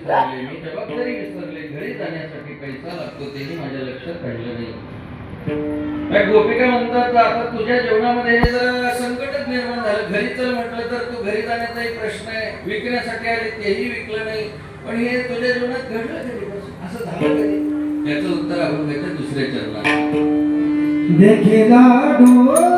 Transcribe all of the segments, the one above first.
विसरले, मी जबाबदारी विसरले, घरी जाण्यासाठी पैसा लागतो तेही माझ्या लक्षात राहिलं नाही. काय गोपिका म्हणतात आता तुझ्या जीवनामध्ये हे जर संकटच निर्माण झालं, घरी चल म्हटलं तर तू घरी जाण्याचाही प्रश्न आहे, विकण्यासाठी आले तेही विकलं नाही, पण हे तुझ्या जीवनात घडलं कधीपासून, असं झालं कधी? याचं उत्तर आपण घ्यायचं दुसऱ्या चरणात. देखला डोळा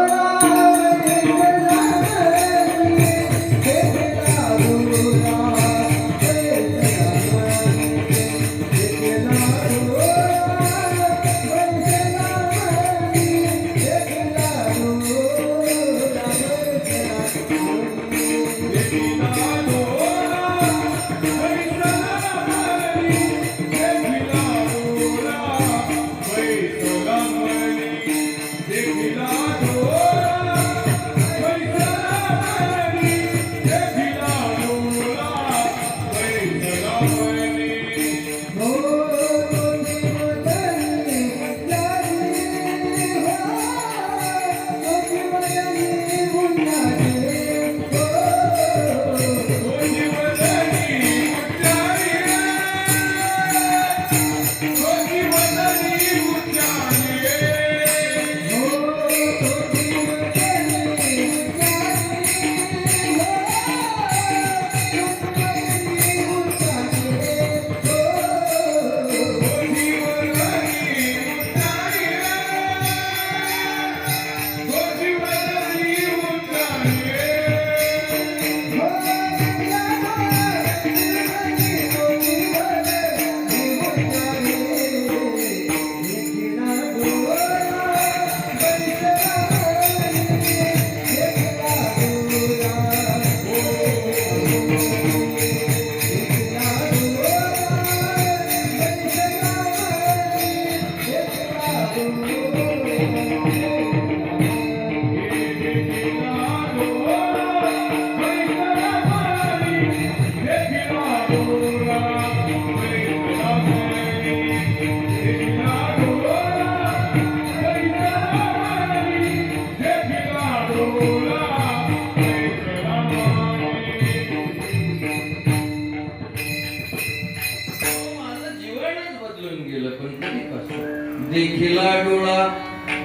देखिला डोळा,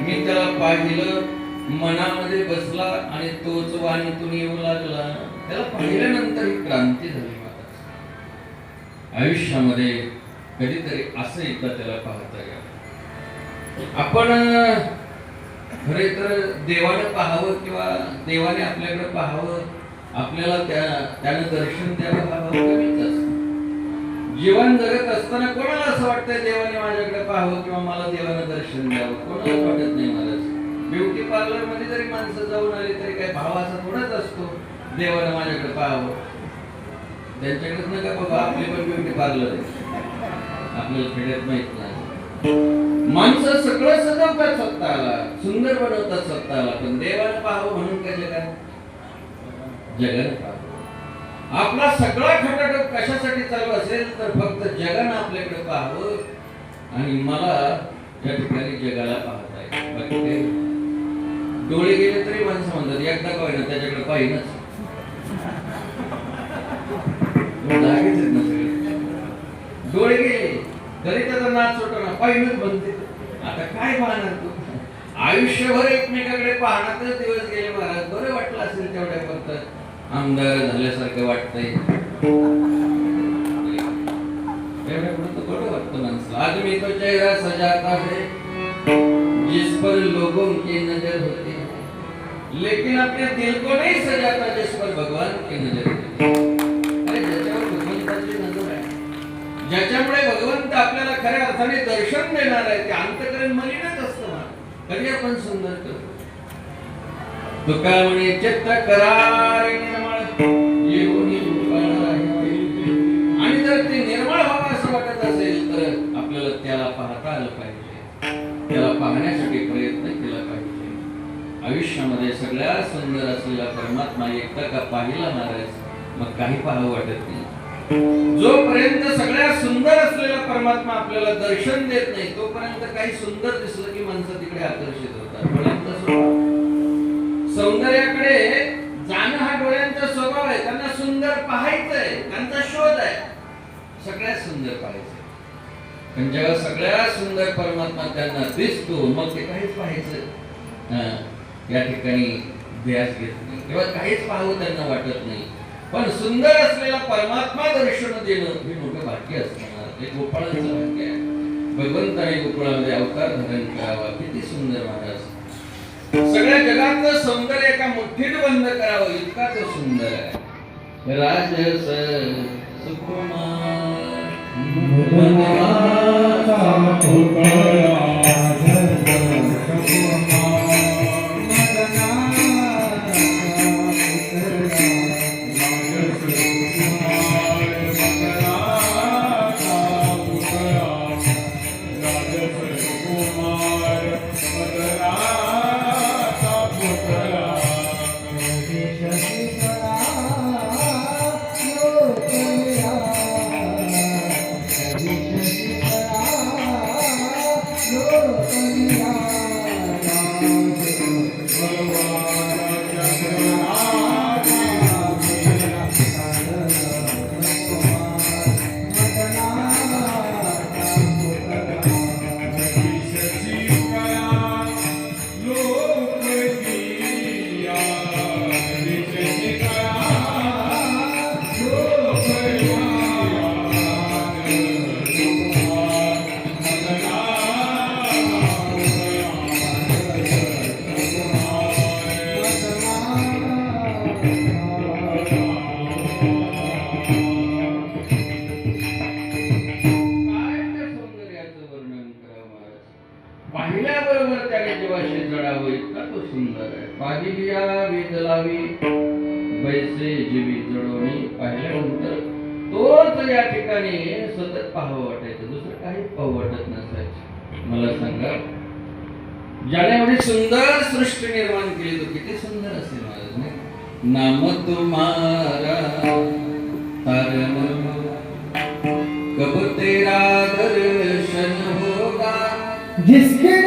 मी त्याला पाहिलं, मनामध्ये बसला आणि तोच वाणीतून येऊ लागला. त्याला पाहिल्यानंतर ही क्रांती झाली. आयुष्यामध्ये कधीतरी असं एकदा त्याला पाहता यावं. आपण खरे तर देवाने पाहावं किंवा देवाने आपल्याकडे पाहावं, आपल्याला त्यानं दर्शन द्यावं हा भाव कमीच असतो. जीवन जगत असताना कोणाला असं वाटतंय देवाने माझ्याकडे पाहावं किंवा मला देवानं दर्शन द्यावं? कोणाला वाटत नाही. मला ब्युटी पार्लर मध्ये जरी माणसं जाऊन आली तरी काय भाव असा थोडाच असतो देवानं माझ्याकडे पाहावं. त्यांच्याकडेच नका बाबा, आपली पण ब्युटी पार्लर आहे, आपल्याला खेड्यात माहित नाही. माणसं सगळं सजवतात स्वतःला, सुंदर बनवतात स्वतःला, पण देवानं पाहावं म्हणून काय जगानं पाहावं. आपला सगळा खटाटोप कशासाठी चालू असेल तर फक्त जगानं आपल्याकडे पाहावं आणि मला या ठिकाणी जगाला पाहता येईल. बाकी काही डोळे गेले तरी माणसं म्हणतात एकदा का होईना त्याच्याकडे पाहिनच. डोळे गेले तरी त्याचा नाच होतो, पाहिनच बनते. आता काय पाहणार तू? आयुष्यभर एकमेकाकडे पाहण्यातच दिवस गेले महाराज. बरं वाटलं असेल तेवढ्या फक्त आमदार झाल्यासारखं वाटतंय. एवढ्या पुढे तर बरं वाटतं माणसाला. आदमी तो चेहरा सजाता है जिस पर लोगों की नजर होती है, लेकिन अपने दिल को नहीं सजाता जिस पर भगवान की नजर होती है. अरे ज्याच्यावर भगवंताची नजर आहे, ज्याच्यामुळे भगवंत आपल्याला खऱ्या अर्थाने दर्शन देणार आहे, ते अंतःकरण मलिनच असतं. कधी आपण सुंदर करतो. तुका म्हणे चित्त करार निर्मळ येऊनी रूपाला आहे. आणि जर ते निर्मळ व्हावं असं वाटत असेल तर आपल्याला त्याला पाहता आलं पाहिजे, त्याला पाहण्यासाठी प्रयत्न केला पाहिजे. आयुष्यामध्ये सगळ्यात सुंदर असलेला परमात्मा एकदा का पाहिला महाराज, मग काही पाहावं वाटत नाही. जोपर्यंत सगळ्यात सुंदर असलेला परमात्मा आपल्याला दर्शन देत नाही तोपर्यंत काही सुंदर दिसलं की माणसं तिकडे आकर्षित होतात. सौंदर्याकडे जाणं हा डोळ्यांचा स्वभाव आहे. त्यांना सुंदर पाहायचंय, त्यांचा शोध आहे. सगळ्यात सुंदर पाहायचं. पण जेव्हा सगळ्यात सुंदर परमात्मा त्यांना दिसतो मग ते काहीच पाहायचं या ठिकाणी ध्यास घेत नाही, तेव्हा काहीच पाहू त्यांना वाटत नाही. पण सुंदर असलेला परमात्मा दर्शन देणं हे मोठं भाग्य असणार. ते गोपाळांचं भाग्य आहे. भगवंताने गोकुळामध्ये अवतार धारण करावा. किती सुंदर महाराज. सगळ्या जगातलं सौंदर्य एका मुठ्ठीत बंद करावं इतका तो सुंदर आहे. राजस सुकुमार पाहिल्याबरोबर त्याने जीवाशी जडावं इतका तो सुंदर आहे. पाहिलिया वेदलावी बैसे जीवी जडवणी. पाहिल्यानंतर तोच या ठिकाणी सतत पाहावं वाटायचं, दुसरं काही पाहू वाटत नसायचं. मला सांगा, ज्याने एवढी सुंदर सृष्टी निर्माण केली तो किती सुंदर असेल महाराज नाही. नाम तुम्हारा तारन कब तेरा दर्शन होगा जिसके